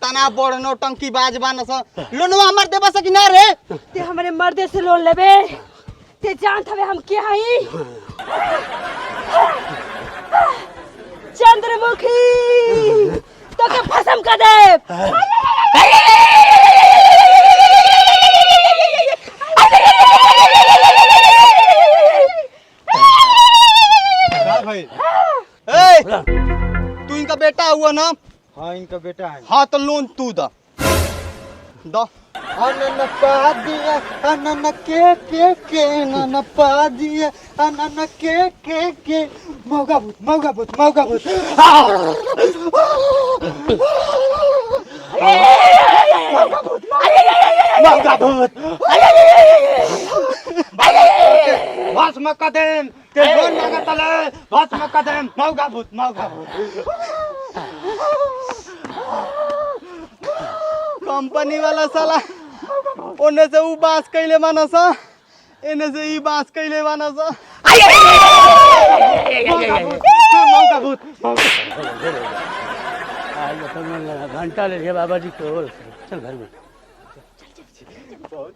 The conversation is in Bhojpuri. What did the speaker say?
तना बड़ नौटंकी बाज बानस लोनवा हमर देबा से कि ना रे ते हमरे मर्दे से लोन लेबे ते जानत हवे हम के हई चंद्रमुखी तो के भस्म कर दे भाई ए तू इनका बेटा हुआ ना हाँ इनका बेटा है। हाँ तो लोन तू दा अनन पा दिया अनन के अनन पा दिया अनन के मौका भूत भस्म कदम ते लोन मांगतले भस्म कदम मौका भूत कंपनी वाला साला ओने से ऊ बास कैले मानस एने से ई बास कैले मानस मौका भूत घंटा ले बाबा जी को चल घर में बहुत